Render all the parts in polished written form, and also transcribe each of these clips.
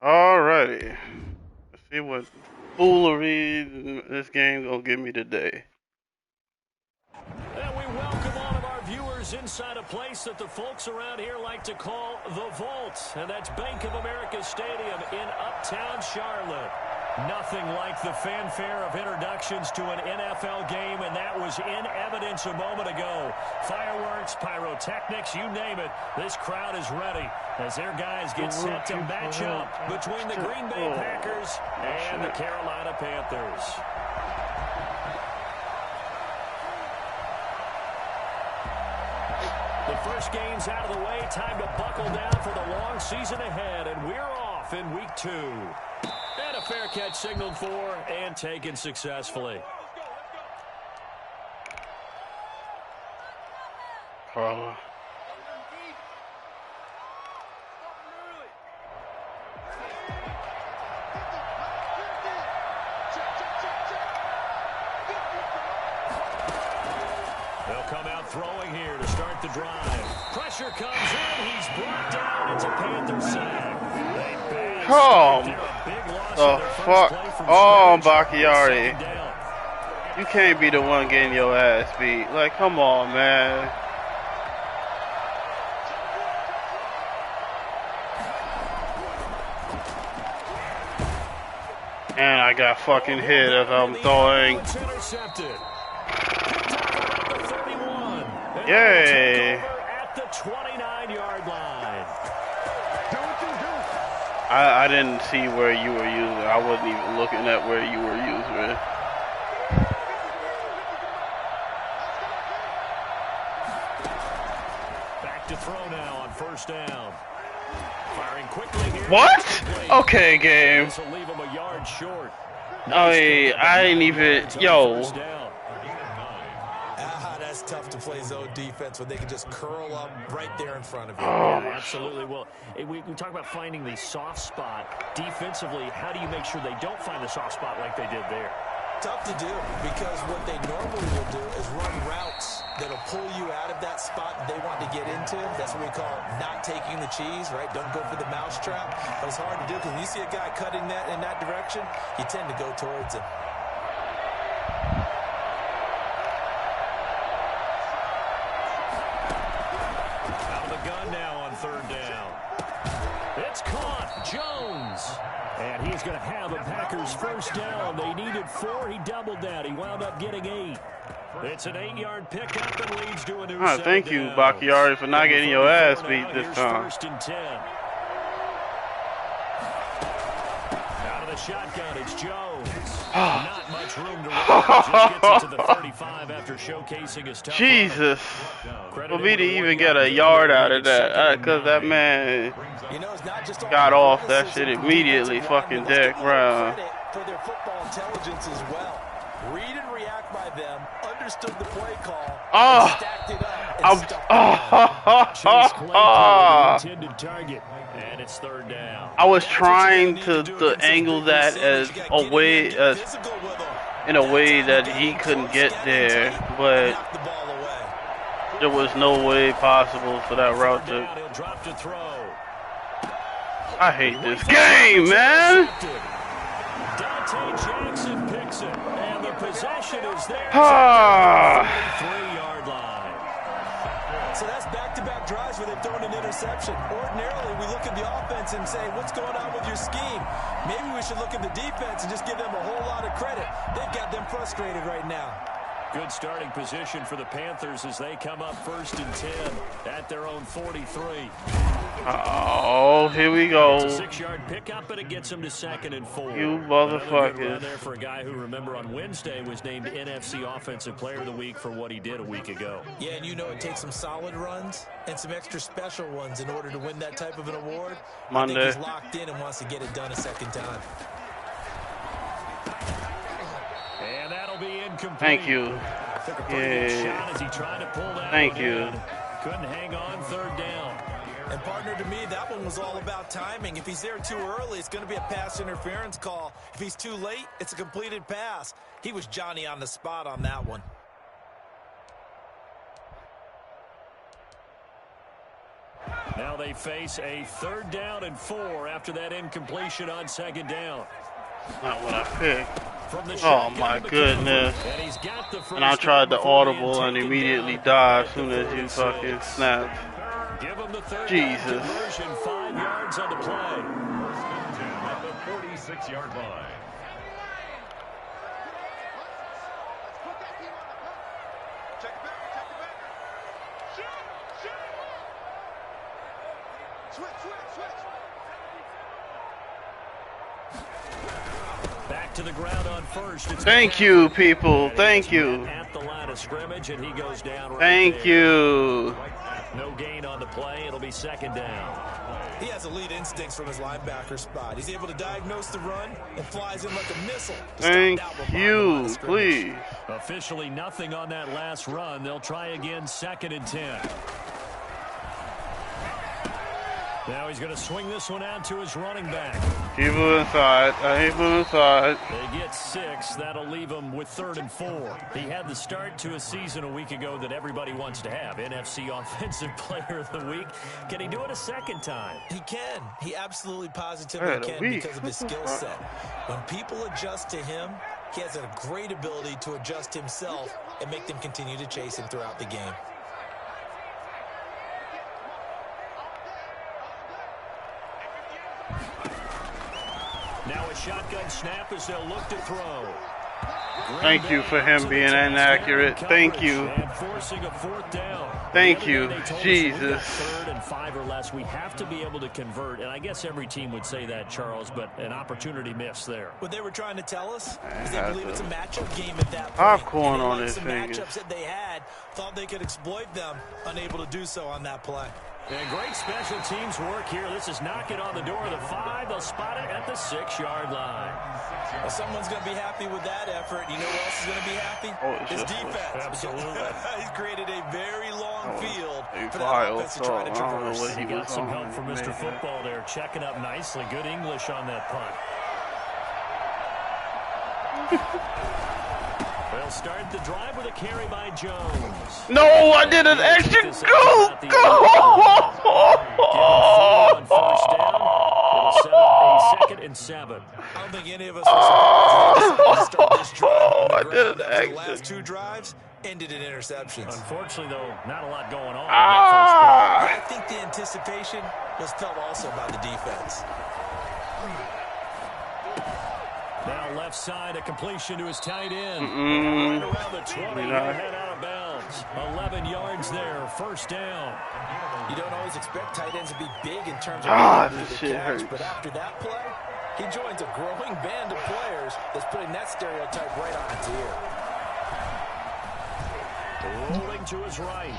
Alrighty. Let's see what foolery this game gonna give me today. And we welcome all of our viewers inside a place that the folks around here like to call the Vault. And that's Bank of America Stadium in Uptown Charlotte. Nothing like the fanfare of introductions to an NFL game, and that was in evidence a moment ago. Fireworks, pyrotechnics, you name it. This crowd is ready as their guys get set to match up between the Green Bay Packers and the Carolina Panthers. The first game's out of the way. Time to buckle down for the long season ahead, and we're off in week 2. And a fair catch signaled for and taken successfully. Oh. They'll come out throwing here to start the drive. Pressure comes in. He's brought down. It's a Panther sack. Oh, the fuck? Oh, Bakhtiari. You can't be the one getting your ass beat. Like, come on, man. And I got fucking hit as I'm throwing. Yay. At the 29-yard line. I didn't see where you were using. I wasn't even looking at where you were using it. Back to throw now on first down. Firing quickly here. What? Okay, game. This will leave him a yard short. I mean, I ain't even. Yo. That's tough to play zone defense when they can just curl up right there in front of you. Yeah, absolutely. Well, we talk about finding the soft spot. Defensively, how do you make sure they don't find the soft spot like they did there? Tough to do, because what they normally will do is run routes that'll pull you out of that spot that they want to get into. That's what we call not taking the cheese, right? Don't go for the mousetrap. But it's hard to do because when you see a guy cutting that in that direction, you tend to go towards him. It's caught. Jones. And he's going to have a Packers first down. They needed 4. He doubled that. He wound up getting 8. It's an 8-yard pickup and leads to a new set thank you, Bakhtiari, for not getting your ass beat this time. First and 10. Out of the shotgun, it's Jones. Not much room to run. Just gets it to the 35 after showcasing his tough Jesus. For me to even get a yard out of that, because that man got off that shit immediately, fucking Derek Brown. For their football intelligence as well. Read and react by them, understood the play call, and stacked it up. Intended target, and it's third down. I was trying to angle that as a way, in a way that he couldn't get there, but there was no way possible for that route to. I hate this game, man. Dante Jackson picks it, and the possession is there. 3-yard line. So that's back-to-back drives where they've thrown an interception. Ordinarily, we look at the offense and say, what's going on with your scheme? Maybe we should look at the defense and just give them a whole lot of credit. They've got them frustrated right now. Good starting position for the Panthers as they come up first and 10 at their own 43. Oh, here we go. It's a 6-yard pickup, and it gets them to 2nd and 4. You motherfuckers. Good run there for a guy who, remember, on Wednesday was named NFC Offensive Player of the Week for what he did a week ago. Yeah, and you know it takes some solid runs and some extra special ones in order to win that type of an award. Monday. I think he's locked in and wants to get it done a second time. And that'll be incomplete. Thank you. Took a pretty good shot as he tried to pull that. Thank you. Couldn't hang on, third down. And partner, to me, that one was all about timing. If he's there too early, it's going to be a pass interference call. If he's too late, it's a completed pass. He was Johnny on the spot on that one. Now they face a 3rd down and 4 after that incompletion on 2nd down. Not what I picked. Oh my goodness. And I tried the audible and immediately died as soon as you fucking snapped. Jesus. 5 yards on the play. 46-yard line. Back to the ground on 1st. Thank you, people. Thank you. At the line of scrimmage, and he goes down right Thank you. No gain on the play. It'll be 2nd down. He has elite instincts from his linebacker spot. He's able to diagnose the run and flies in like a missile. Thank you, please. Officially nothing on that last run. They'll try again, 2nd and 10. Now he's going to swing this one out to his running back. Keep it inside. Keep it inside. They get 6. That'll leave him with 3rd and 4. He had the start to a season a week ago that everybody wants to have. NFC Offensive Player of the Week. Can he do it a 2nd time? He can. He absolutely positively can because of his skill set. When people adjust to him, he has a great ability to adjust himself and make them continue to chase him throughout the game. Now a shotgun snap as they'll look to throw. Thank you for him being inaccurate. Thank you. And forcing a 4th down. Thank you, Jesus. 3rd and 5 or less, we have to be able to convert. And I guess every team would say that, Charles, but an opportunity missed there. What they were trying to tell us is they believe it's a matchup game at that point. Popcorn on his fingers. Matchups that they had, thought they could exploit them, unable to do so on that play. And great special teams work here. This is knocking on the door of the 5. They'll spot it at the 6-yard line. Well, someone's going to be happy with that effort. You know who else is going to be happy? His defense. Absolutely. He's created a very long field for that offense to try to traverse. He got some help from Mr. Football there, checking up nicely. Good English on that punt. They'll start the drive with a carry by Jones. No, I did an extra go. On 1st down. It'll set up a 2nd and 7. I don't think any of us are surprised to start this drive on the I did ground. an The last 2 drives ended in interceptions. Unfortunately, though, not a lot going on. I think the anticipation was felt also by the defense. Now left side, a completion to his tight end. Right around the 20, head out of bounds. 11 yards there, 1st down. You don't always expect tight ends to be big in terms of this shit hurts. but after that play, he joins a growing band of players that's putting that stereotype right on its ear. Rolling to his right.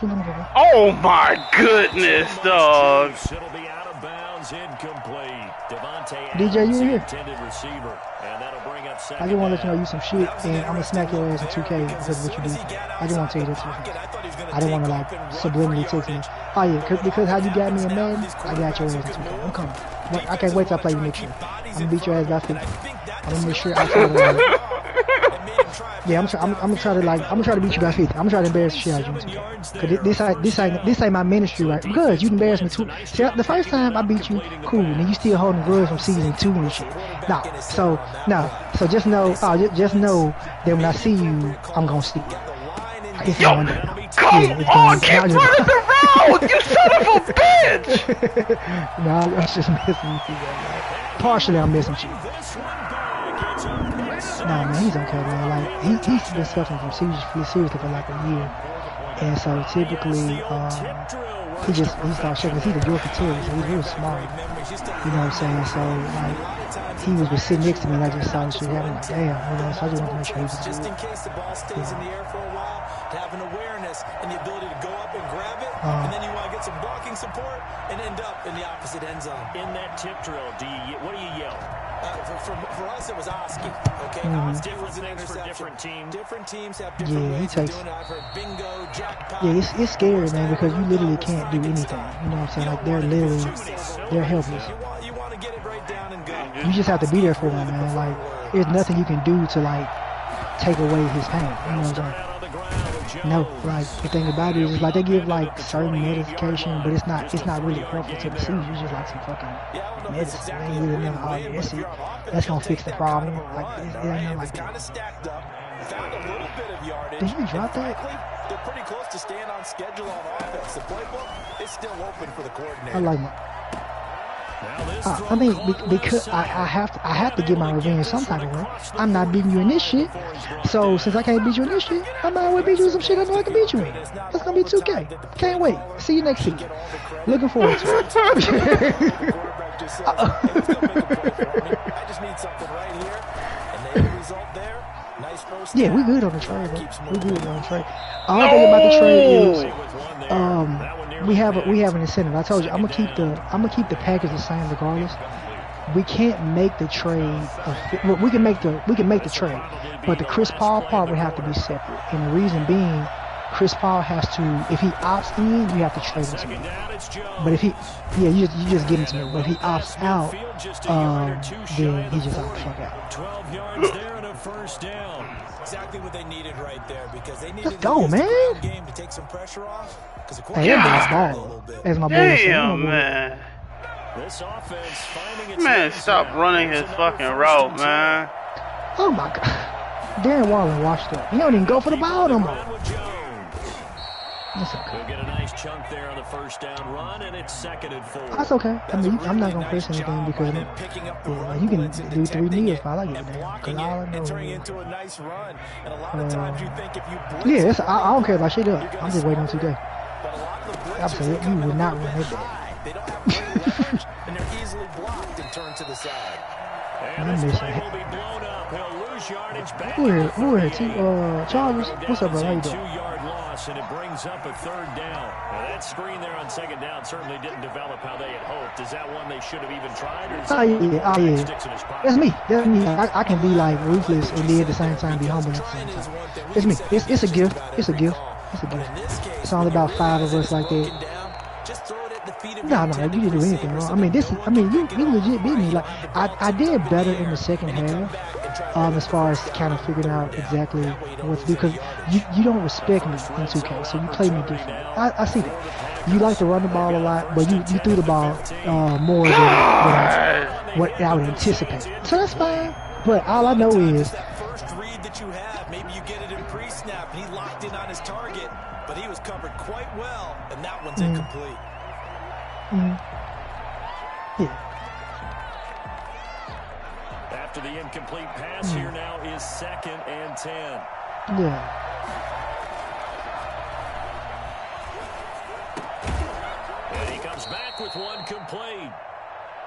Oh my goodness, dog. It'll be out of bounds, incomplete. DJ, you here? Intended receiver, and that'll bring up I just want to let you know you some shit, and I'm gonna smack your ass in 2K because of what you do. I just want to tell you that. I didn't want to like subliminally text me. Oh yeah, because how you got me in Madden, I got your ass in 2K. I'm coming. I can't wait till I play you next year. I'm gonna beat your ass by 50. I'm gonna make sure I try to. Yeah, I'm gonna try to beat you by 50. I'm gonna try to embarrass the shit out of you. Cause this ain't my ministry, right? Because you embarrassed me too. See, the first time I beat you, cool, and you still holding grudge from season 2 and shit. So just know that when I see you, I'm gonna see you. It's going down. Come on, keep running the road, you son of a bitch! Nah, I'm just messing with you, man. Partially, I'm messing with you. Nah, man, he's okay, man. Like he's been suffering from seriously for like a year, and so typically, he started shaking. He's a Yorkie terrier, so he's real smart. You know what I'm saying? So like, he was just sitting next to me, and I just saw the shit happen. Like, damn, you know. So I just wanted to make sure he was good. Just in case the ball stays in the air for a while, to have an awareness and the ability to go up and grab it, and then you want to get some blocking support and end up in the opposite end zone. In that tip drill, what do you yell? For us, it was Oski. Okay, Oski was an interception. Different teams. Different teams have different ways of doing it. I've heard bingo, jackpot. Yeah, it's scary, man, because you literally can't do anything. You know what I'm saying? Like they're helpless. You want to get it right down and go. You just have to be there for them, man. Like there's nothing you can do to like take away his pain. You know what I'm saying? No, like the thing about it is like they give like certain medication, but it's not really helpful to the seizures. It's just like some fucking medicine. They ain't really nothing. Oh, that's it. That's gonna fix the problem. Like it ain't nothing like that. Did he drop that? They're pretty close to staying on schedule on offense. The playbook is still open for the coordinator. I like my. I mean, because I have to get my revenge some type of way. I'm not beating you in this shit. So since I can't beat you in this shit, I might as well beat you in some shit I know I can beat you in. That's gonna be 2K. Can't wait. See you next season. Looking forward to it. I just need something right here, and they have a result there. Nice first. Yeah, we good on the trade, bro. We good on the trade. All I think about the trade is we have an incentive. I told you I'm gonna keep the package the same regardless. We can't make the trade. We can make the trade, but the Chris Paul part would have to be separate. And the reason being, Chris Paul has to. If he opts in, you have to trade him to me. But if he, you just give him to me. But if he opts out, then he just opt the fuck out. 12 yards there and a first down. Exactly what they needed right there because they needed Let's go, man. game to take some pressure off. Hey, that ball. As my boy said. Damn, man. This offense finding its Man, stop running his fucking route, man. Oh my God. Darren Waller washed up. He don't even go for the ball no more. That's okay. He'll get a nice chunk there on the first down run, and it's 2nd and 4. That's okay. I mean, I'm not gonna press anything because you can do 3 knees if I like it. Because all I know. Yeah, I don't care about shit up. I'm just waiting on 2 days. Absolutely, you would not run it back. They don't have leverage, and they're easily blocked and turned to the side. And this play will be blown up. He'll lose yardage back. Who here? Chargers. What's up, bro? How you doing? 2-yard loss, and it brings up a 3rd down. Now that screen there on 2nd down certainly didn't develop how they had hoped. Is that one they should have even tried? Or is that yeah. That's me. I can be like ruthless and then at the same time be humble at the same time. It's me. It's a gift. It's a gift. It's a gift. It's only about 5 of us like that. No, you didn't do anything wrong. You legit beat me. Like I did better in the second half, as far as kind of figuring out exactly what to do. Because you don't respect me in 2K, so you play me different. I see that. You like to run the ball a lot, but you threw the ball more than what I would anticipate. So that's fine. But all I know is. Maybe you get it in pre-snap. He locked in on his target, but he was covered quite well, and that one's incomplete. Yeah. After the incomplete pass, here now is 2nd and 10. Yeah. And he comes back with one complete.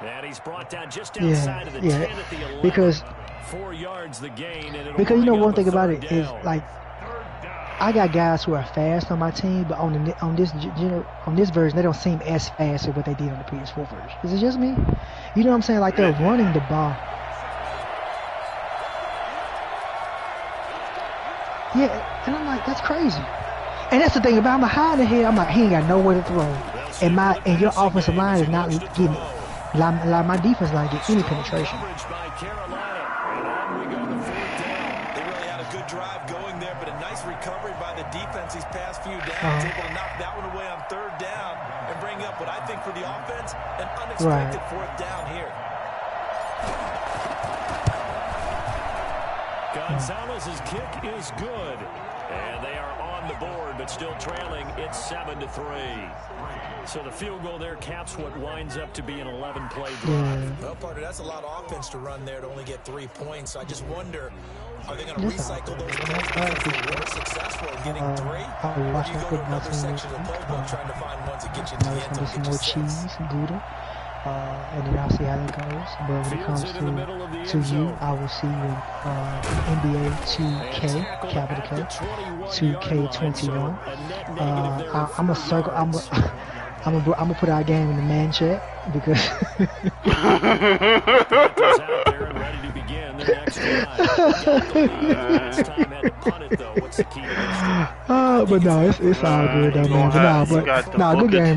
And he's brought down just outside of the 10 at the 11. Because 4 yards the gain, and because you know one thing about it is like I got guys who are fast on my team, but on this version they don't seem as fast as what they did on the PS4 version. Is it just me? You know what I'm saying? Like they're running the ball. Yeah, and I'm like, that's crazy. And that's the thing about I'm behind the head. I'm like, he ain't got nowhere to throw, and your offensive line is not getting. Like my defense line get any penetration. Drive going there, but a nice recovery by the defense these past few downs, able to knock that one away on 3rd down and bring up what I think for the offense, an unexpected 4th down here. Gonzalez's kick is good, and they are on the board, but still trailing. It's 7-3. So the field goal there caps what winds up to be an 11-play drive. Well, partner, that's a lot of offense to run there to only get 3 points. So I just wonder, are they going to recycle those plays if they were successful in getting 3? Or do you go to another section of the playbook trying to find ones that get you to the end zone? Some more cheese, Gouda, and then I'll see how that goes. But when it comes to you, I will see you in NBA 2K, capital K, 2K21. I'm a circle. I'm gonna put our game in the man chat because. But no, it's all good though, man. But good game,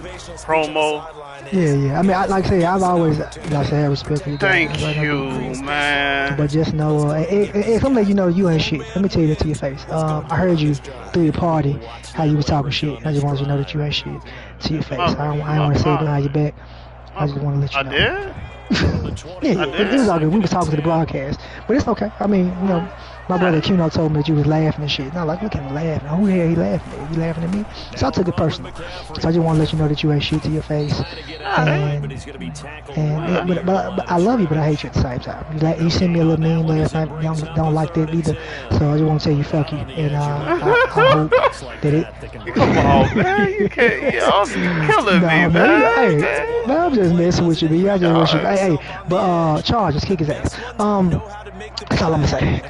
but promo. Yeah. I mean, like I say, I've always, like I say, had respect for you guys. Thank you, man. But just know, if I'm letting you know you ain't shit, let me tell you that to your face. I heard you through your party, how you was talking shit. I just wanted you to know that you ain't shit to your face. I don't want to say it behind your back. I just want to let you know. I did? Yeah, it was all good. We was talking to the broadcast, but it's okay. I mean, you know, my brother Kuno told me that you was laughing and shit. And I was like, look at him laughing. Who the hell he laughing at? You laughing at me? So I took it personal. So I just want to let you know that you ain't shit to your face. But I love you, but I hate you at the same time. You sent me a little meme last night. Don't like that either. So I just want to tell you fuck you. And I hope that it. Come on, man. You can't. Y'all killing me, man. Hey, man, I'm just messing with you, man. I just wish you. Hey, but Charles, just kick his ass. That's all I'm gonna say.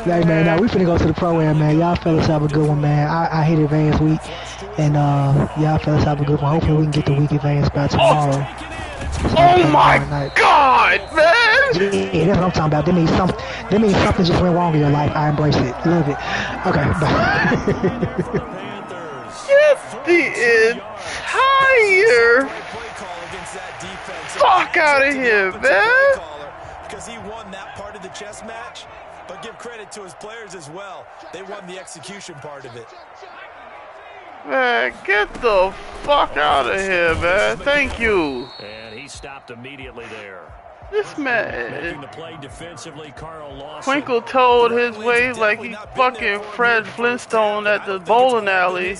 Hey man, now we finna go to the pro-am, man. Y'all fellas have a good one, man. I hit advanced week, and y'all fellas have a good one. Hopefully we can get the week advanced by tomorrow. Oh my God, man! Yeah, that's what I'm talking about. That means something just went wrong in your life. I embrace it. Love it. Okay, bye. Get the entire fuck out of here, man! Because he won that part of the chess match, but give credit to his players as well. They won the execution part of it. Man, get the fuck out of here, man. Thank you. And he stopped immediately there. This man, Making the play defensively, Carl Lawson. Twinkle toed his way like he fucking Fred Flintstone at the bowling alley.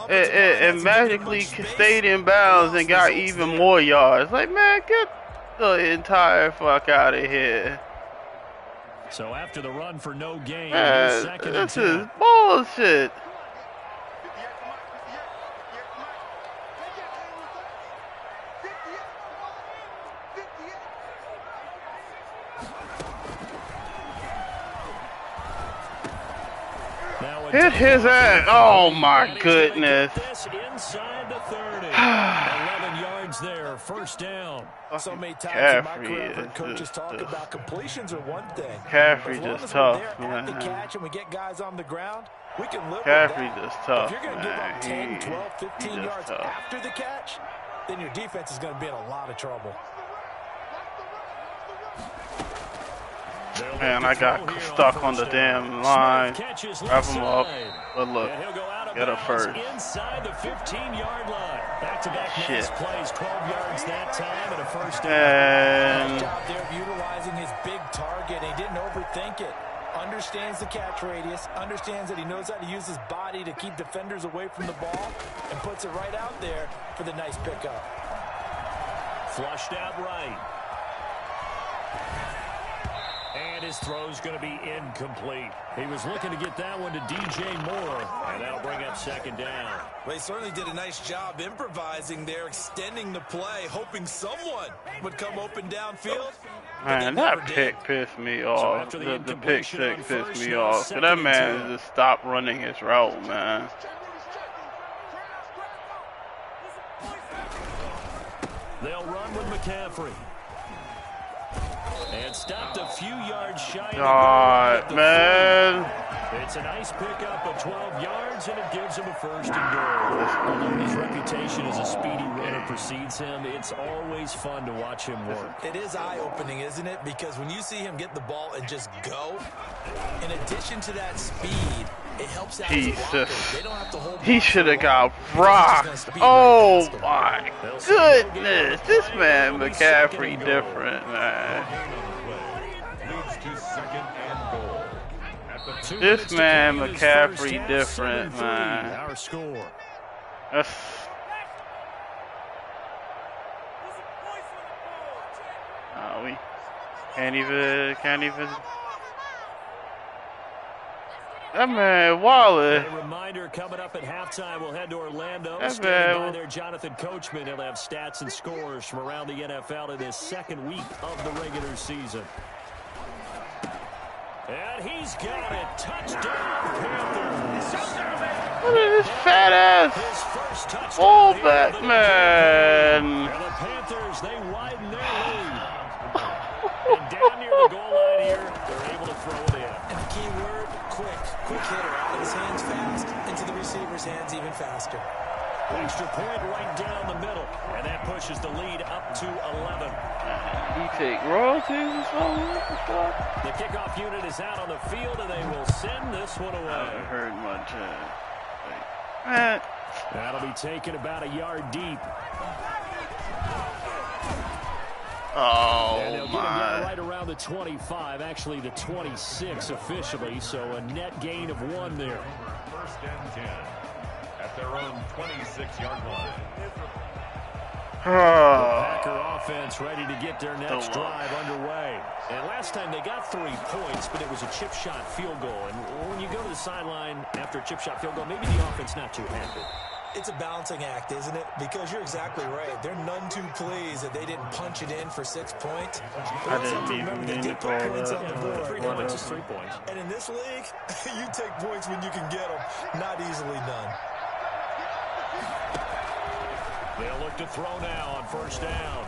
And magically stayed in bounds and got even more yards. Like, man, get the entire fuck out of here. So after the run for no gain, Man, this is bullshit. Hit his ass. Oh my goodness. Inside the 30. 11 yards there, first down. So many times in my career, coaches talk about completions are one thing. Caffrey just tough, man. At the catch and we get guys on the ground, we can live Caffrey with that. just tough, If you're going to give up 10, 12, 15 yards tough. after the catch, then your defense is going to be in a lot of trouble. Man, I got stuck on the damn line. Wrap him up. But look, get up first. Inside the 15-yard line. Back-to-back Shit. plays, 12 yards that time and a first down. And Out there utilizing his big target. He didn't overthink it. Understands the catch radius. Understands that he knows how to use his body to keep defenders away from the ball. And puts it right out there for the nice pickup. Flushed out right. And his throw's going to be incomplete. He was looking to get that one to DJ Moore, and that'll bring up second down. Well, he certainly did a nice job improvising there, extending the play, hoping someone would come open downfield. man, that pick pissed me off. The pick six pissed me off. So that man just stopped running his route, man. They'll run with McCaffrey. And stopped a few yards shy. God, man. It's a nice pickup of 12 yards, and it gives him a first and goal. Although his reputation as a speedy runner precedes him, it's always fun to watch him work. It is eye-opening, isn't it? Because when you see him get the ball and just go, in addition to that speed, it helps out his blockers. They don't have to hold He should have got rocked. Oh my goodness. This man McCaffrey different, man. This man McCaffrey different, man. Our score. That's we can't even. That man Waller. A reminder coming up at halftime. We'll head to Orlando. That Standing by man. there, Jonathan Coachman. He'll have stats and scores from around the NFL in his second week of the regular season. And he's got it. Touchdown, Panthers. Look at this fat ass fullback, man. And the Panthers, they widen their lead. And down near the goal line here, they're able to throw it in. And the key word, quick. Quick hitter out of his hands fast into the receiver's hands even faster. Extra point right down the middle, and that pushes the lead up to 11. You take royalties or something? What the fuck? The kickoff unit is out on the field, and they will send this one away. I heard much. That'll be taken about a yard deep. Oh, and they'll get him down right around the 25, actually the 26 officially, so a net gain of 1 there. First and 10 at their own 26-yard line. The Packer offense ready to get their next drive underway. And last time they got 3 points, but it was a chip shot field goal. And when you go to the sideline after a chip shot field goal, maybe the offense not too happy. It's a balancing act, isn't it? Because you're exactly right. They're none too pleased that they didn't punch it in for 6 points. I didn't even mean to call points on the board. 3 points is 3 points. And in this league, you take points when you can get them. Not easily done. They'll look to throw now on first down.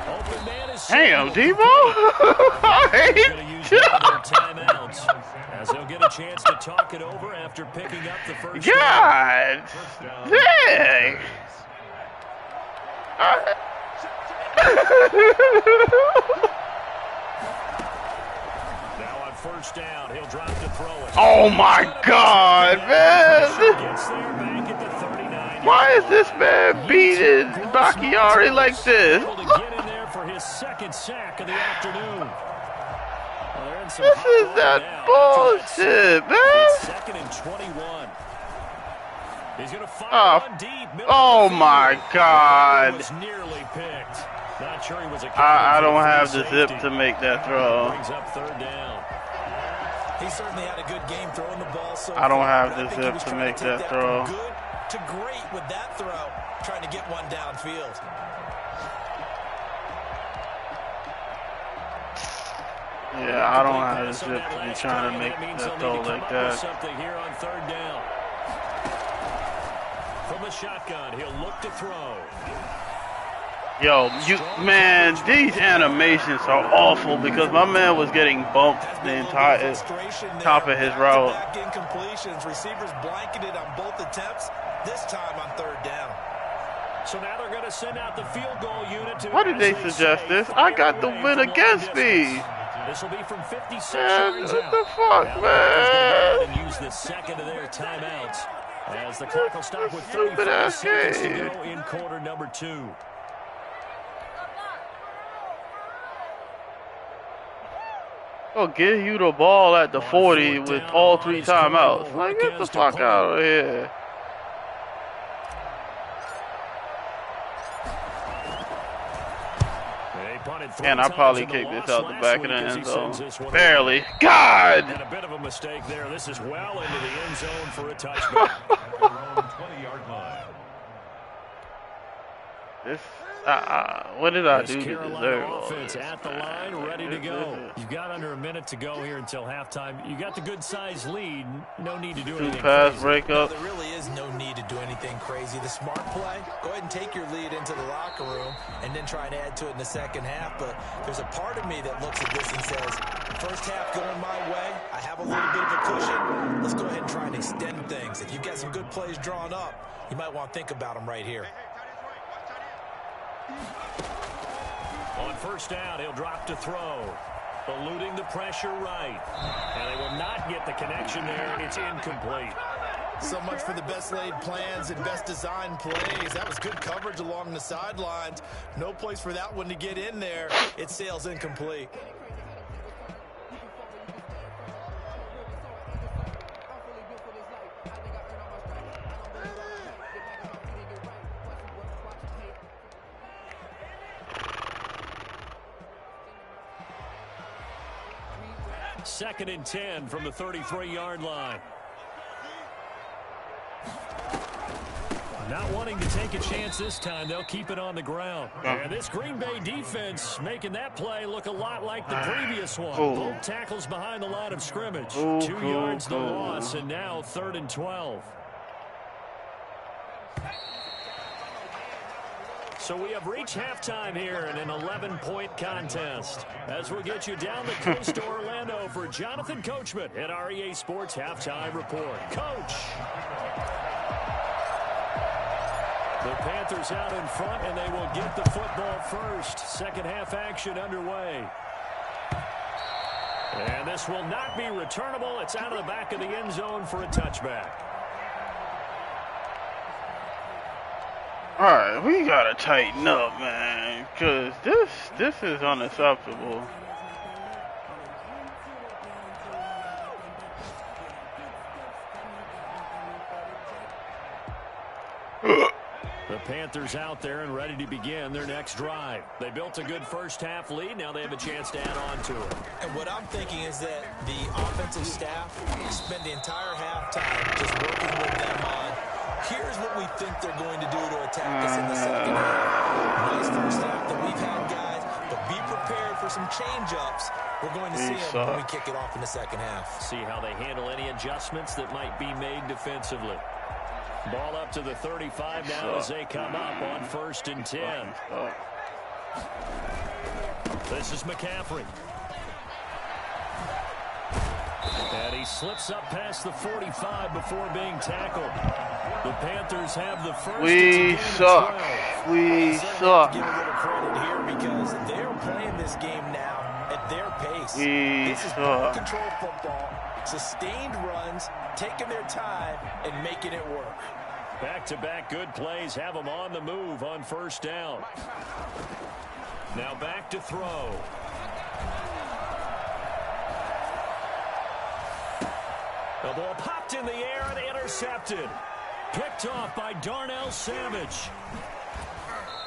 Open man is damn, Debo! He's going to use one of their timeouts as he'll get a chance to talk it over after picking up the first God down. dang! Now on first down, he'll drop to throw it. Oh my God, man! Gets there back at the 39. Why is this man beating Bakhtiari like this? Able to get in there for his second sack of the afternoon. This is that bullshit, man. It's 2nd and 21. He's going to fire one deep. Oh my God. Was nearly picked. Not sure he was a I don't have the zip to make that throw. Brings up 3rd down. He certainly had a good game throwing the ball. So I don't have far, the but I think zip he was to trying make take that throw. From good to great with that throw, trying to get one downfield. Yeah, I don't have the zip to be trying to make that throw like that. Something here on 3rd down. From the shotgun, he'll look to throw. Yo, man, these animations are awful because my man was getting bumped the entire top of his route. Incompletions, receivers blanketed on both attempts. This time on 3rd down. So now they're going to send out the field goal unit to. Why did they suggest this? I got the win against me. This will be from 56 Man, yards what out. the fuck, man? And use the second of their timeouts as the clock will stop with Stupid 35 ass seconds to game. go in quarter number 2. I'll give you the ball at the 40 with all 3 timeouts. Like, get the fuck out of here. And I probably kicked this out the back of the end zone. Barely. God! And a bit of a mistake there. This is well into the end zone for a touchdown. 20-yard line. This, what did I do to Carolina deserve all offense this? at the line, ready to go. You've got under a minute to go here until halftime. You got the good-sized lead. No need to do 2 anything pass crazy. breakup. No, there really is no need to do anything crazy. The smart play, go ahead and take your lead into the locker room and then try and add to it in the second half. But there's a part of me that looks at this and says, first half going my way, I have a little bit of a cushion. Let's go ahead and try and extend things. If you've got some good plays drawn up, you might want to think about them right here. On first down, he'll drop to throw. Eluding the pressure right. And they will not get the connection there. It's incomplete. So much for the best laid plans and best designed plays. That was good coverage along the sidelines. No place for that one to get in there. It sails incomplete. Second and 10 from the 33-yard line. Not wanting to take a chance this time, they'll keep it on the ground. And this Green Bay defense making that play look a lot like the previous one. Both tackles behind the line of scrimmage. 2 yards the loss, and now 3rd and 12. So we have reached halftime here in an 11-point contest. As we'll get you down the coast to Orlando for Jonathan Coachman at our EA Sports Halftime Report. Coach! The Panthers out in front, and they will get the football first. Second half action underway. And this will not be returnable. It's out of the back of the end zone for a touchback. All right, we gotta tighten up, man, because this is unacceptable. The Panthers out there and ready to begin their next drive. They built a good first half lead. Now they have a chance to add on to it. And what I'm thinking is that the offensive staff spend the entire halftime just working with them on, here's what we think they're going to do to attack us in the second half. Nice first half that we've had, guys, but be prepared for some change-ups. We're going to see them when we kick it off in the second half. See how they handle any adjustments that might be made defensively. Ball up to the 35 now as they come up on 1st and 10. This is McCaffrey. And he slips up past the 45 before being tackled. The Panthers have the first. We suck. We suck. Give a little credit here because they're playing this game now at their pace. This is ball control football, sustained runs, taking their time and making it work. Back-to-back good plays have them on the move on 1st down. Now back to throw. The ball popped in the air and intercepted. Picked off by Darnell Savage.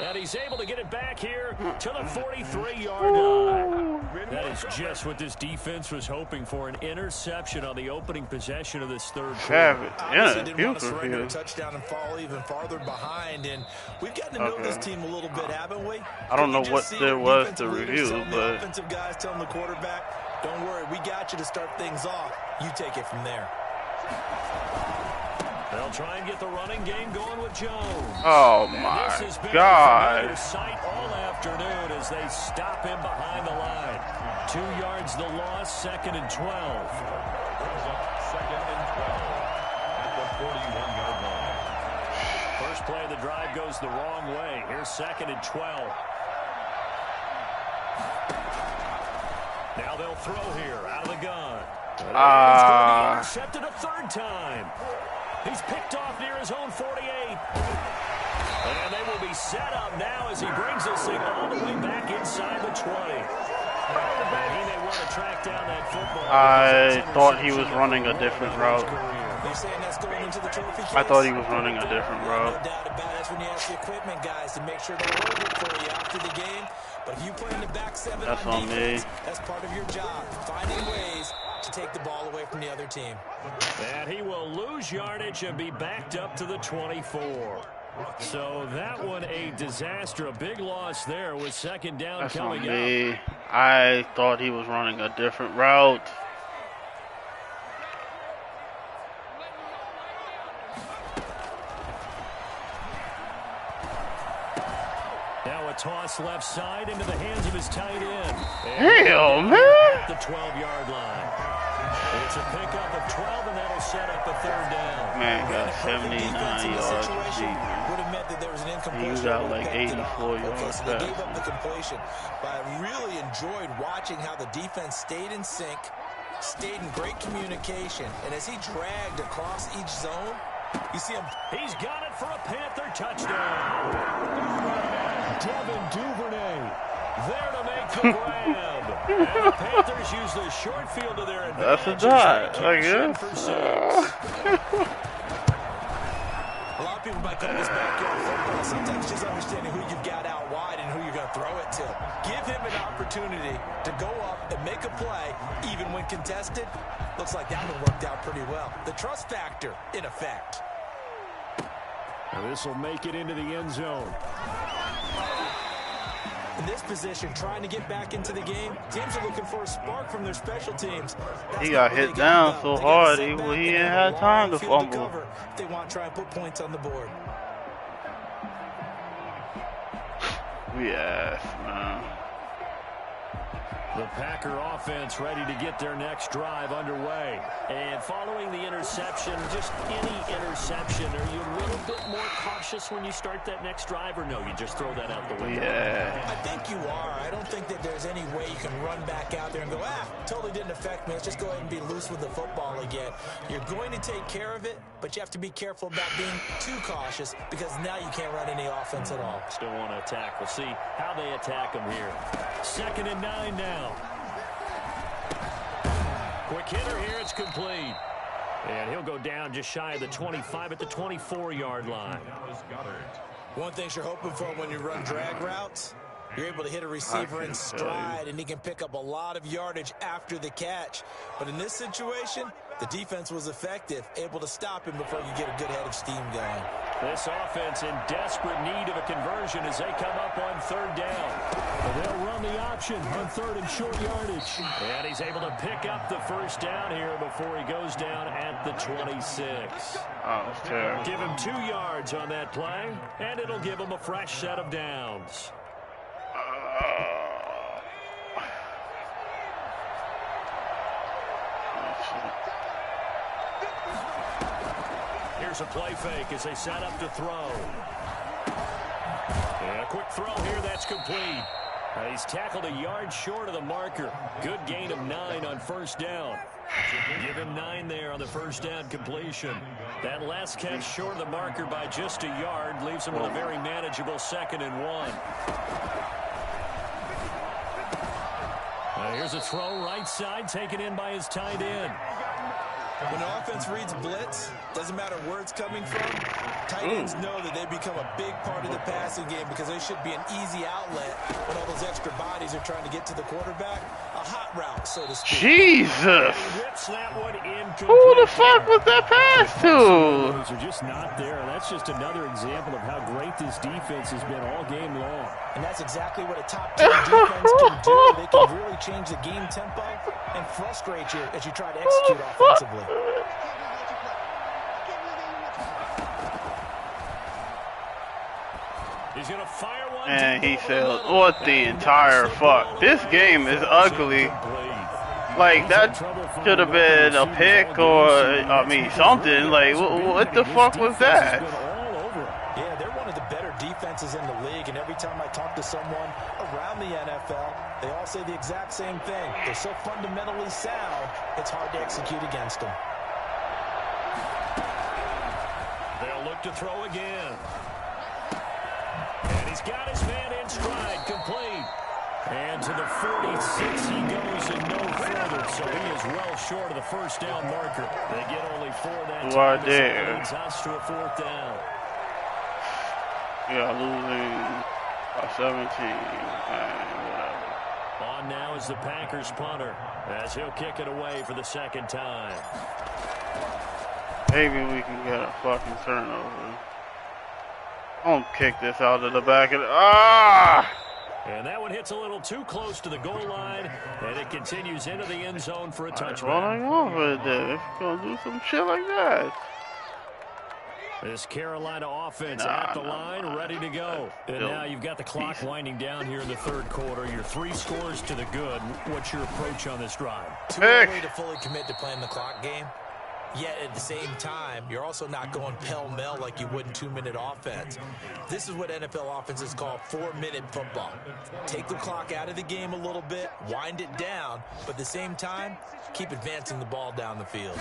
And he's able to get it back here to the 43-yard line. That is just what this defense was hoping for, an interception on the opening possession of this third quarter. Obviously didn't want to surrender a touchdown and fall even farther behind, and we've gotten to know this team a little bit, haven't we? I don't know what there was to review, but offensive guys telling the quarterback, don't worry, we got you to start things off. You take it from there. They'll try and get the running game going with Jones. Oh my God! Sight all afternoon as they stop him behind the line. 2 yards the loss, 2nd and 12. Second and 12 at the 41-yard line. First play of the drive goes the wrong way. Here's 2nd and 12. Now they'll throw here out of the gun. Intercepted a 3rd time. He's picked off near his own 48. And they will be set up now as he brings this thing all the way back inside the 20. And he may want to track down that football. I thought he was running a different route. You're saying that's going into the trophy case? I thought he was running a different route. No doubt about it. That's when you ask the equipment guys to make sure they're over for you after the game. But if you play in the back 7 that's on me. defense, that's part of your job, finding ways to take the ball away from the other team. And he will lose yardage and be backed up to the 24. So that one a disaster, a big loss there with 2nd down that's coming on me. up. I thought he was running a different route. Now a toss left side into the hands of his tight end. Hell, man! At the 12-yard line. It's a pickup of 12, and that'll set up a 3rd down. Man got 79 yards receiving. Would have meant that there was an incompletion. He got like 84 yards. Okay, so they gave up the completion. But I really enjoyed watching how the defense stayed in sync, stayed in great communication, and as he dragged across each zone, you see him. He's got it for a Panther touchdown. Devin Duvernay there to make the grab. And the Panthers use the short field to their advantage. That's a dot, I guess. A lot of people might call this backyard football. Sometimes just understanding who you've got out wide and who you're going to throw it to. Give him an opportunity to go up and make a play, even when contested. Looks like that one worked out pretty well. The trust factor, in effect. And this will make it into the end zone. In this position, trying to get back into the game, teams are looking for a spark from their special teams. He got hit down so hard, he didn't have time to fumble. If they want to try and put points on the board. Yes, man. The Packer offense ready to get their next drive underway. And following the interception, just any interception, are you a little bit more cautious when you start that next drive, or no, you just throw that out the window? Yeah. I think you are. I don't think that there's any way you can run back out there and go, totally didn't affect me. Let's just go ahead and be loose with the football again. You're going to take care of it, but you have to be careful about being too cautious because now you can't run any offense at all. Still want to attack. We'll see how they attack them here. 2nd and 9 now. Quick hitter here, it's complete. And he'll go down just shy of the 25 at the 24-yard line. One thing you're hoping for when you run drag routes, you're able to hit a receiver in stride, and he can pick up a lot of yardage after the catch. But in this situation, the defense was effective, able to stop him before you get a good head of steam going. This offense in desperate need of a conversion as they come up on 3rd down. They'll run the option on 3rd and short yardage. And he's able to pick up the 1st down here before he goes down at the 26. Oh, that's terrible. Give him 2 yards on that play, and it'll give him a fresh set of downs. Here's a play fake as they set up to throw. And a quick throw here, that's complete. He's tackled a yard short of the marker. Good gain of 9 on 1st down. Give him 9 there on the 1st down completion. That last catch short of the marker by just a yard leaves him with a very manageable 2nd and 1. Here's a throw right side, taken in by his tight end. When the offense reads blitz, doesn't matter where it's coming from, tight ends know that they become a big part of the passing game because they should be an easy outlet when all those extra bodies are trying to get to the quarterback. A hot route, so to speak. Jesus! Whips that one incomplete. Who the fuck was that pass to? Those are just not there. That's just another example of how great this defense has been all game long. And that's exactly what a top-10 defense can do. They can really change the game tempo and frustrate you as you try to execute offensively. He's going to fire one. And he said, what the entire fuck? This game is ugly. Like, that should have been a pick or, I mean, something. Like, what the fuck was that? Yeah, they're one of the better defenses in the league, and every time I talk to someone around the NFL, they all say the exact same thing. They're so fundamentally sound, it's hard to execute against them. They'll look to throw again. And he's got his man in stride, complete. And to the 46 he goes and no further, so he is well short of the 1st down marker. They get only 4 that time. Right there. Leads us to a 4th down. Yeah, losing by 17. Whatever. On now is the Packers punter as he'll kick it away for the 2nd time. Maybe we can get a fucking turnover. Don't kick this out of the back of the... And that one hits a little too close to the goal line, and it continues into the end zone for a touchback. Rolling over there. If you're gonna do some shit like that. This Carolina offense at the line, ready to go. And now you've got the clock winding down here in the 3rd quarter. You're 3 scores to the good. What's your approach on this drive? Too early to fully commit to playing the clock game. Yet at the same time, you're also not going pell-mell like you would in 2-minute offense. This is what NFL offenses call 4-minute football. Take the clock out of the game a little bit, wind it down, but at the same time, keep advancing the ball down the field.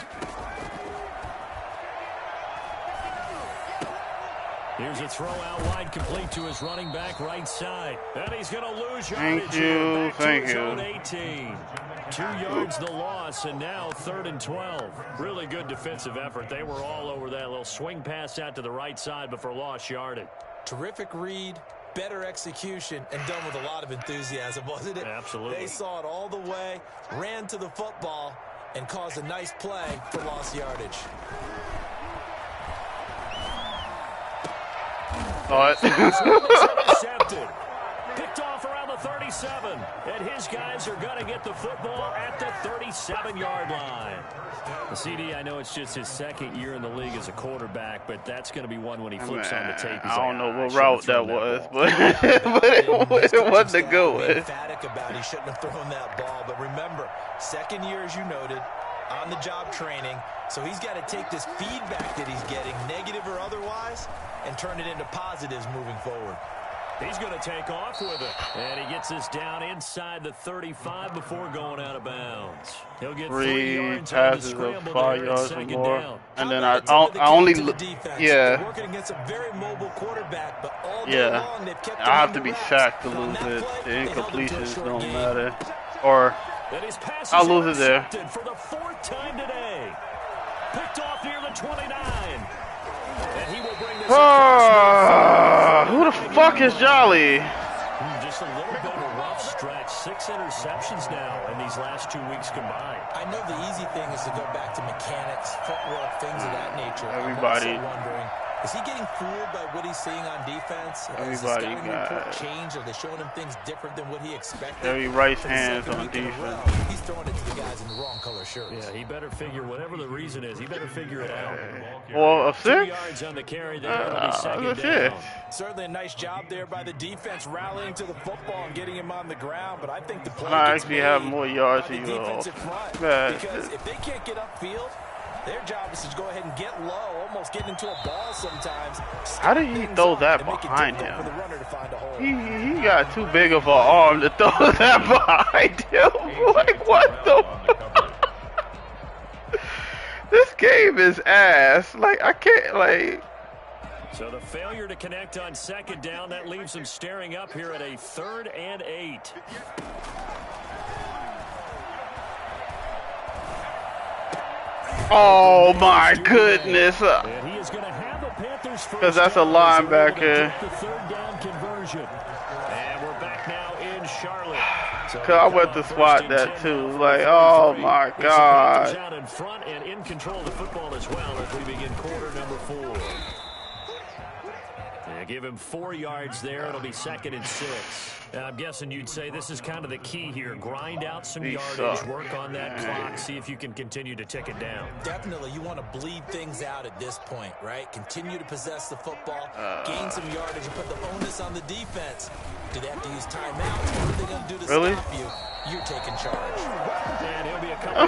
Here's a throw out wide, complete to his running back right side. And he's going to lose yardage. Thank you. 18. 2 yards the loss, and now 3rd and 12. Really good defensive effort. They were all over that little swing pass out to the right side before lost yardage. Terrific read, better execution, and done with a lot of enthusiasm, wasn't it? Absolutely. They saw it all the way, ran to the football, and caused a nice play for lost yardage. Intercepted. Picked off around the 37. And his guys are going to get the football at the 37-yard line. The CD, I know it's just his second year in the league as a quarterback, but that's going to be one when he flips on the tape. I don't know what route that was, but it wasn't a good one. Emphatic about he shouldn't have thrown that ball. But remember, second year, as you noted, on-the-job training. So he's got to take this feedback that he's getting, negative or otherwise, and turn it into positives moving forward. He's going to take off with it. And he gets this down inside the 35 before going out of bounds. He'll get 3 yards passes of 5 yards or more. And then I only yeah. Working against a very mobile quarterback, but all day long they've kept I have to be sacked to lose it. The incompletions don't matter. Or I'll lose it there. For the 4th time today. Picked off near the 29. And he will bring this who the fuck is Jolly? Just a little bit of a rough stretch. 6 interceptions now in these last 2 weeks combined. I know the easy thing is to go back to mechanics, footwork, things of that nature. Everybody. I'm also wondering, is he getting fooled by what he's seeing on defense? Everybody got change. Are they showing him things different than what he expected? Every right hands on defense. He's throwing it to the guys in the wrong color shirts. Yeah, he better figure whatever the reason is. He better figure it out. Well, a 6? 2 yards on the carry there. It'll be second down. Certainly a nice job there by the defense rallying to the football and getting him on the ground. But I think the play I actually have more yards than you all. Because if they can't get upfield, their job is to go ahead and get low, almost get into a ball sometimes. How did he throw that behind him? He got too big of an arm to throw that behind him. Like, what the? This game is ass. Like, I can't, like. So the failure to connect on second down, that leaves them staring up here at a 3rd and 8. Oh my goodness! Because that's a linebacker. The 3rd down conversion. And we're back now in Charlotte. Cause I went to spot that too. Like, oh my God! Out in front and in control of the football as well as we begin quarter number 4. And give him 4 yards there. It'll be 2nd and 6. I'm guessing you'd say this is kind of the key here. Grind out some yardage, work on that clock, see if you can continue to tick it down. Definitely, you want to bleed things out at this point, right? Continue to possess the football, gain some yardage, and put the onus on the defense. Do they have to use timeouts? What are they going to do to stop you? You're taking charge. And he'll be a couple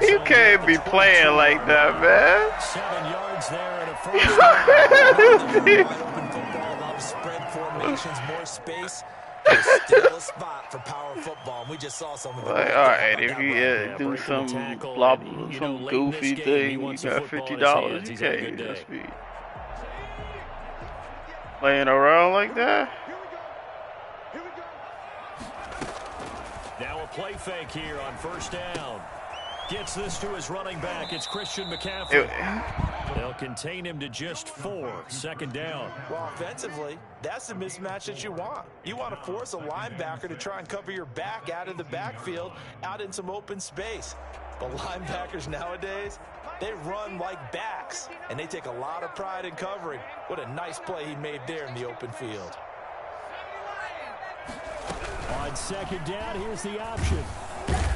you can't be playing like that, man. 7 yards there and a first down. Open football, a lot of spread formations, more space. Still a spot for power football. We just saw some of it. Like, all right, if you do some some goofy thing, you got $50. You can't just be playing around like that. Now a play fake here on 1st down. Gets this to his running back. It's Christian McCaffrey. They'll contain him to just 4. 2nd down. Well, offensively, that's the mismatch that you want. You want to force a linebacker to try and cover your back out of the backfield, out in some open space. But linebackers nowadays, they run like backs, and they take a lot of pride in covering. What a nice play he made there in the open field. On 2nd down, here's the option.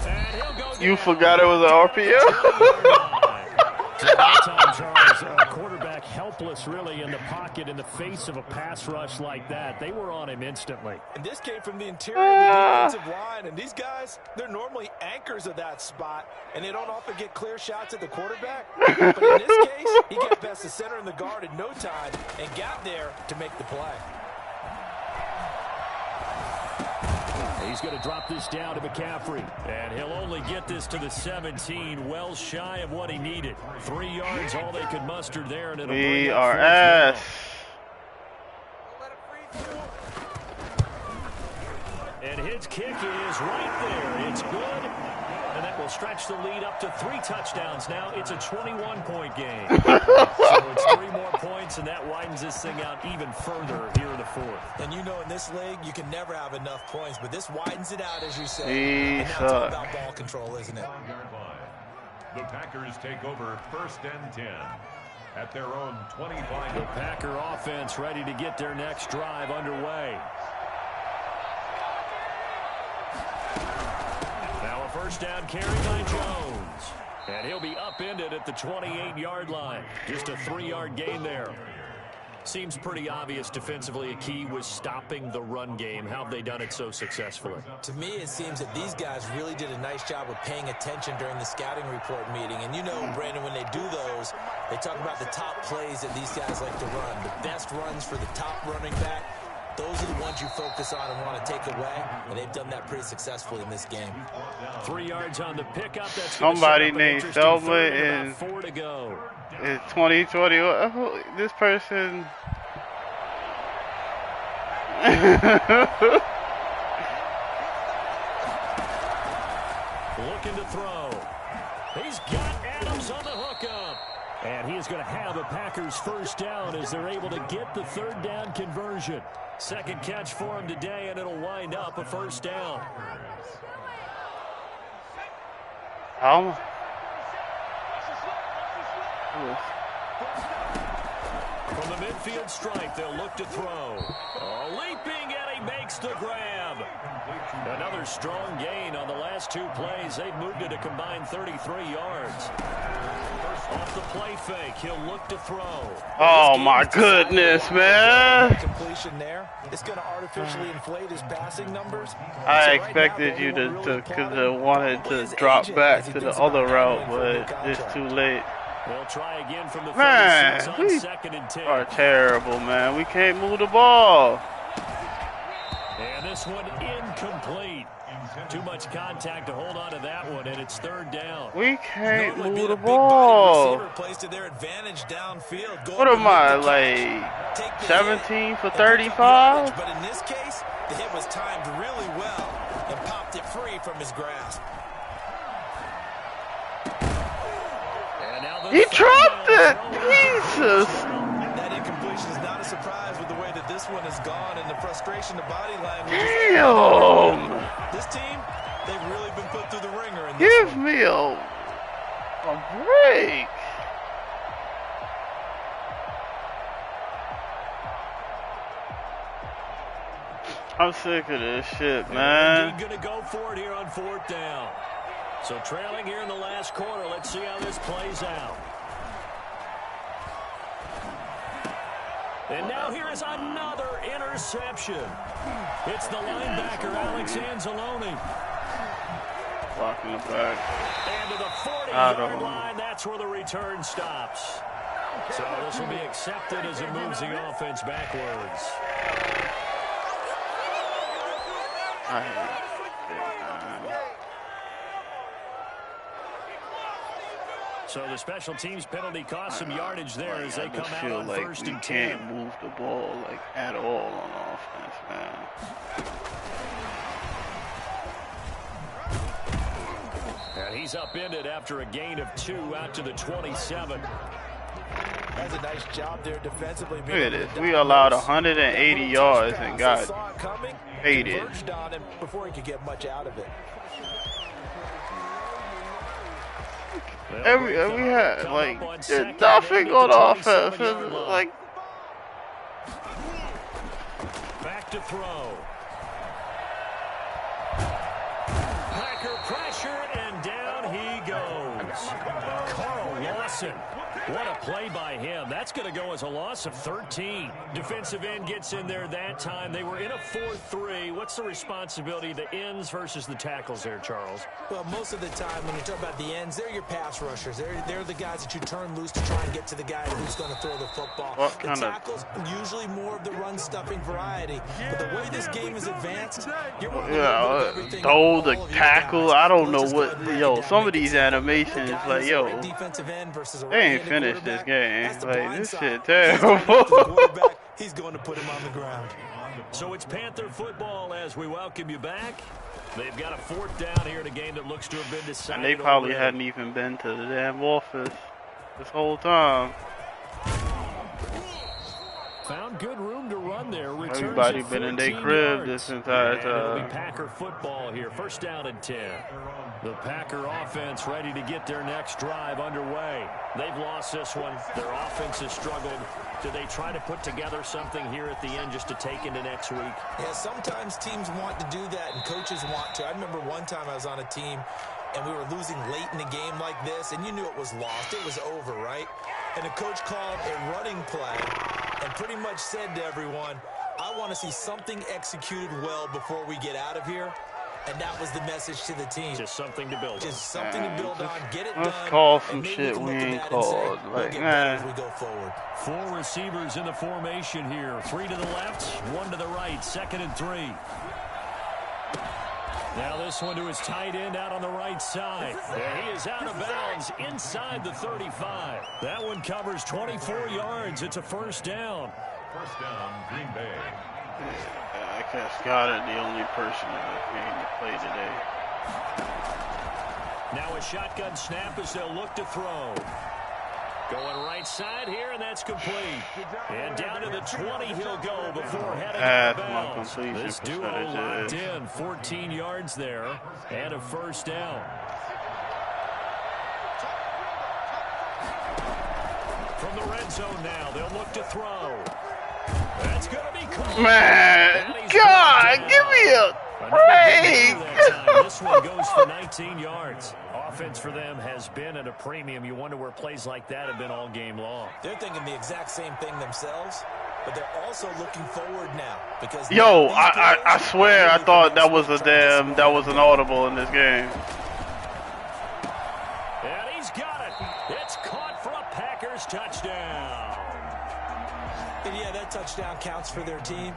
And he'll go you forgot it was an RPO? Charles, a quarterback helpless really in the pocket in the face of a pass rush like that. They were on him instantly. And this came from the interior of the defensive line. And these guys, they're normally anchors of that spot. And they don't often get clear shots at the quarterback. But in this case, he got past the center and the guard in no time and got there to make the play. He's going to drop this down to McCaffrey. And he'll only get this to the 17, well shy of what he needed. 3 yards, all they could muster there. And we are ass. And his kick is right there. It's good. And that will stretch the lead up to 3 touchdowns now. It's a 21-point game. So it's 3 more points, and that widens this thing out even further here in the 4th. And you know in this league, you can never have enough points, but this widens it out, as you say. And now it's all about ball control, isn't it? The Packers take over 1st and 10 at their own 25. The Packer offense ready to get their next drive underway. First down carry by Jones. And he'll be upended at the 28-yard line. Just a 3-yard gain there. Seems pretty obvious defensively a key was stopping the run game. How have they done it so successfully? To me, it seems that these guys really did a nice job of paying attention during the scouting report meeting. And you know, Brandon, when they do those, they talk about the top plays that these guys like to run. The best runs for the top running back. Those are the ones you focus on and want to take away, and they've done that pretty successfully in this game. 3 yards on the pickup. That's somebody named Selma and 4 to go. It's 2020. This person. Looking to throw. He's got Adams on the hookup. And he is going to have a Packers first down as they're able to get the 3rd down conversion. Second catch for him today, and it'll wind up a first down. From the midfield stripe, they'll look to throw. Leaping, and he makes the grab. Another strong gain on the last 2 plays. They've moved it a combined 33 yards. Off the play fake, he'll look to throw. Oh my goodness, man! Completion there. It's going to artificially inflate his passing numbers. I expected you to, because I wanted to drop back to the other route, but it's too late. They'll try again from the 36 Man, on we 2nd and 10. are terrible, man. We can't move the ball. And this one incomplete. Too much contact to hold on to that one, and it's 3rd down. We can't move the ball. What am I, like 17 for 35? But in this case, the hit was timed really well and popped it free from his grasp. He dropped it! Jesus! That incompletion is not a surprise with the way that this one has gone and the frustration, the body language. Damn! This team, they've really been put through the ringer in this Give one. me a break. I'm sick of this shit, man. Indeed gonna go for it here on 4th down. So trailing here in the last quarter. Let's see how this plays out. And now here is another interception. It's the linebacker, Alex Anzalone. Blocking the back. And to the 40-yard line, that's where the return stops. So this will be accepted as it moves the offense backwards. I hate it, man. So the special teams penalty cost some yardage there as they come out on like 1st and 10. Can't move the ball like at all on offense, man. And he's upended after a gain of 2 out to the 27. That's a nice job there defensively. Look at this. We allowed 180 yards and got faded. On him before he could get much out of it. We had like there's nothing on offense. Like back to throw. Packer pressure and down he goes. Carl Lawson. What a play by him. That's going to go as a loss of 13. Defensive end gets in there that time. They were in a 4-3. What's the responsibility of the ends versus the tackles there, Charles? Well, most of the time when you talk about the ends, they're your pass rushers. They're the guys that you turn loose to try and get to the guy who's going to throw the football. The tackles, usually more of the run-stuffing variety. But the way this game is advanced, you're throw the tackle. I don't know what. Yo, some of these animations, like, yo, they ain't finished this game. Like, this shit terrible. He's going to put him on the ground. So it's Panther football as we welcome you back. They've got a 4th down here in a game that looks to have been decided. And they probably hadn't even been to the damn office this whole time. Found good room to run there. Everybody been in their crib this entire time. It'll be Packer football here. 1st down and 10. The Packer offense ready to get their next drive underway. They've lost this one. Their offense has struggled. Do they try to put together something here at the end just to take into next week? Yeah, sometimes teams want to do that and coaches want to. I remember one time I was on a team and we were losing late in the game like this, and you knew it was lost. It was over, right? And the coach called a running play and pretty much said to everyone, I want to see something executed well before we get out of here. And that was the message to the team. Just something to build on. Just something to build on. Get it done. Let's call some shit we ain't called. Like, as we go forward. 4 receivers in the formation here. 3 to the left, 1 to the right. 2nd and 3. Now this one to his tight end out on the right side. And he is out of bounds inside the 35. That one covers 24 yards. It's a first down. First down, Green Bay. I guess Scott is the only person in the game to play today. Now a shotgun snap as they'll look to throw. Going right side here, and that's complete. And down to the 20 he'll go before heading out of bounds. This duo locked in, 14 yards there, and a first down. From the red zone now, they'll look to throw. That's going to be caught. Man, God, give me a break. This one goes for 19 yards. Offense for them has been at a premium. You wonder where plays like that have been all game long. They're thinking the exact same thing themselves, but they're also looking forward now. Because yo, I swear I thought that was an audible in this game. And he's got it. It's caught for a Packers touchdown. And yeah, that touchdown counts for their team,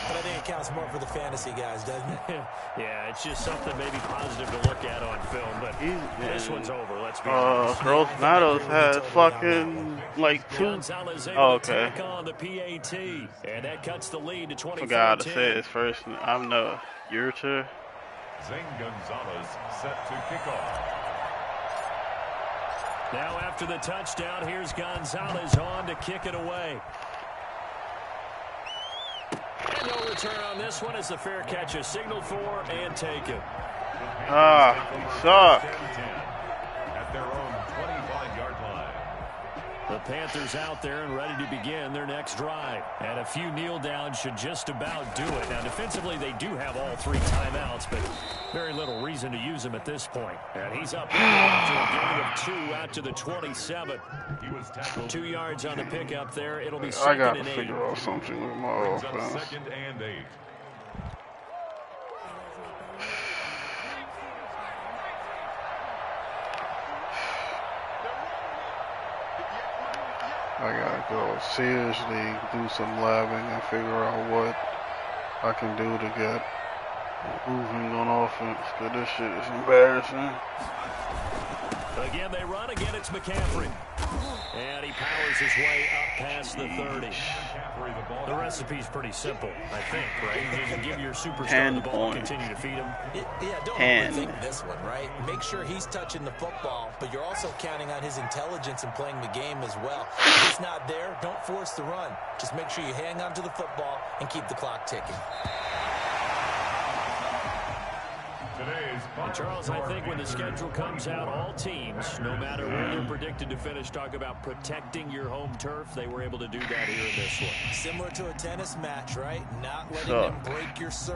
but I think it counts more for the fantasy guys, doesn't it? Yeah, it's just something maybe positive to look at on film, but this one's over, let's be honest. Gross Matos has fucking like 2. Oh, okay. On the PAT, and that cuts the lead to 24-10. Forgot to say his first. I'm no Yurter. Zane Gonzalez set to kick off. Now after the touchdown, here's Gonzalez on to kick it away. And no return on this one as the fair catch is signaled for and taken. We suck. At their own 25-yard line. The Panthers out there and ready to begin their next drive. And a few kneel downs should just about do it. Now defensively they do have all 3 timeouts, but very little reason to use them at this point. And he's up after a gain of 2 out to the 27. He was tackled. 2 yards on the pickup there. It'll be I 2nd gotta and 8. figure out something with my Brings up offense. 2nd and 8. I gotta go seriously do some labbing and figure out what I can do to get moving on offense, because this shit is embarrassing. Again, they run. Again, it's McCaffrey. And he powers his way up past the 30. The recipe's pretty simple, I think, right? You can give your superstar the ball and continue to feed him. Yeah, don't overthink this one, right? Make sure he's touching the football, but you're also counting on his intelligence and playing the game as well. If he's not there, don't force the run. Just make sure you hang on to the football and keep the clock ticking. And Charles, I think when the schedule comes out, all teams, no matter where they're predicted to finish, talk about protecting your home turf. They were able to do that here in this one. Similar to a tennis match, right? Not letting them break your serve.